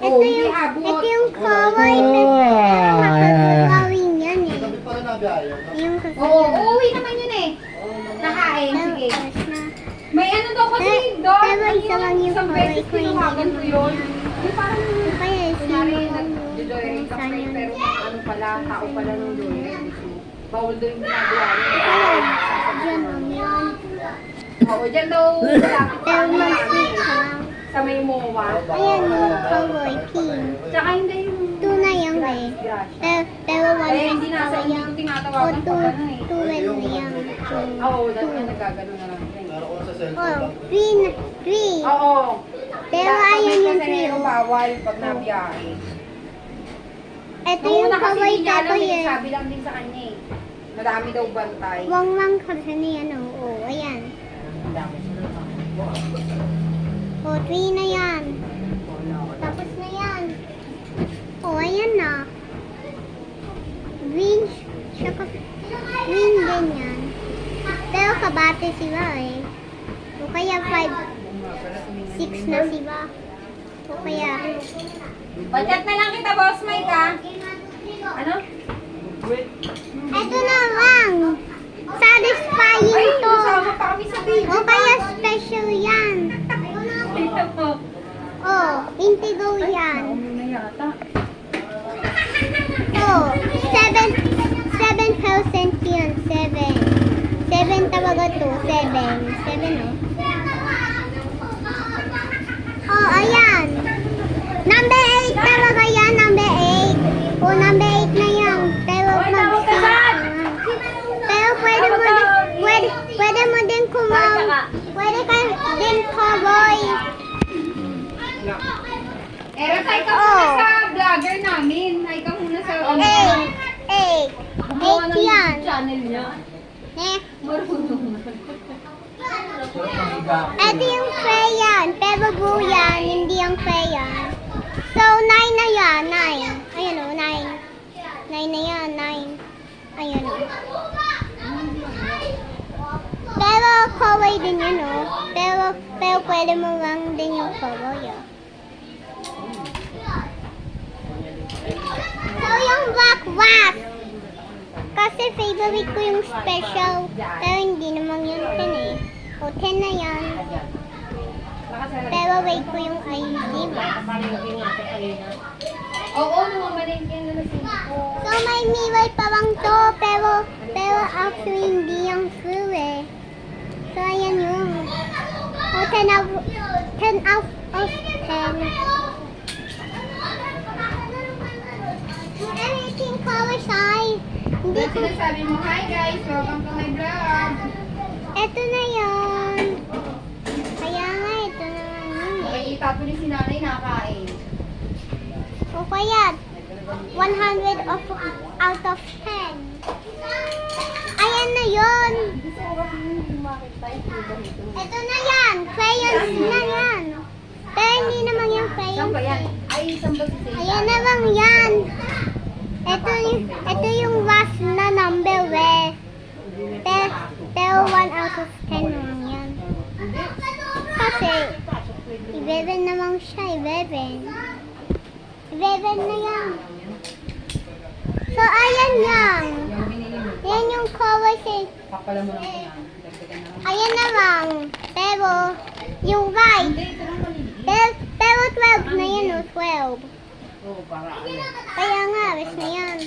Oh, hindi abot. Ito yung kawaii. Oh, Makakagawin yan eh. Gabi pa rin nabiyaya. Yung kasi. Oo, uuwi naman yun eh. Nakain, sige. May ano daw kasi, Dor. Pero isa lang yung Isang kawaii beses ko yung tinawagan ko yun. Yung parang, Kaya kunyari, sino nag-joyride ka Saan yun? pero ano pala, tao pala nung joyride. Bawal daw yung ginagawa niya. Diyan lang yun. Oo, dyan daw malapit Pero sa mag-sweet ka lang. sa may MOA. Ayan yung kawaii pink. Tsaka hindi yung Tunay yan eh. Pero Kaya wala hindi nasa sa hindi ko yung o tinatawagan pag ano eh. tuwel na yan. Oo, dati nga nagkagano na lang. Meron ko sa cellphone Oh, lang. three. Oo. Pero ayan yung Kasi three. meron bawal pag nabiyahe. Ito Nung yung una kasi kawaii hindi niya alam tapo eh, yan. sabi lang din sa kanya eh. Madami daw bantay. Wang lang kasi niya no. Oh, ayan. Oh, three na yan. Tapos na yan. Oh, ayan na. Green, saka green din yan. Pero kabate sila eh. O kaya 5, 6 na sila. O kaya, Pachat na lang kita, Boss Mike ah. Ano? eto na lang. Satisfying Ay, to. kasama pa kami sa video. O kaya special yan. Ito po. Oh, indigo yan. Na yata. Oh, 7% yan. 7 talaga to. 7 oh. Oh, ayan. Number 8 talaga yan. Number 8. Oh, number 8 na yan. Pero pero pwede mo din pwede ka din kaboy. Eros, ay ka muna sa vlogger namin. Ay ka muna sa... 8 Gumawa ng yan. channel niya. Eh, Marunong. ito yung crayon. Pero blue yan. Hindi yung crayon. So, 9 na yan. 9. Ayan o, 9. 9 na yan. 9. Ayan o. Pero kawaii din yun o. Pero pwede mo lang din yung kawaii o. So, yung black wax. Kasi favorite ko yung special. Pero hindi naman yun 10 eh. O, 10 na yan. Pero wait ko yung ID mo. Oo, namamalengke na na ko. So, may mirror pa lang to. Pero actually hindi yung true eh. So, ayan yung. O, 10 out of 10. Everything color side. Hindi Dito ko. sinasabi mo, hi guys, welcome to my vlog. Ito na yun. Kaya nga, ito na nga yun eh. Nakikita po ni si nanay nakain. O kaya, 100 out of 10. Ayan na yun. Ito na yan. Crayons na yan. Pero hindi naman yung Saan crayons. ba yan? eh. Ay, saan ba si Sisa? Ayan na lang yan. Ito yung last na number eh. Pero 1 out of 10 lang yan. Kasi, 11 naman siya. 11 na yan. So, ayan yan. Yung binili mo. Yan yung colors eh. Papala mo lang yan. Dagdagan na lang. Ayan na lang. Pero, yung white. Hindi, ito lang maliliit. Pero 12 na yan o, 12. Oo, para ano. Kaya nga, aris na yan.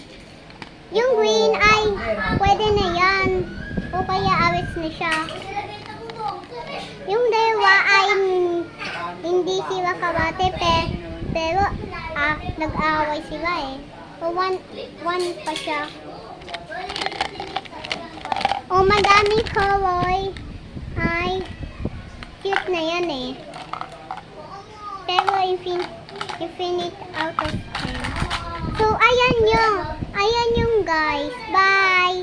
Yung green ay, pwede na yan. O kaya aris na siya. Yung dalawa ay, hindi sila kabate, pero nag-aaway sila eh. So, one pa siya. O, madaming color. Ay, cute na yan eh. Pero infinite out of 10. So, ayan yung guys. Bye!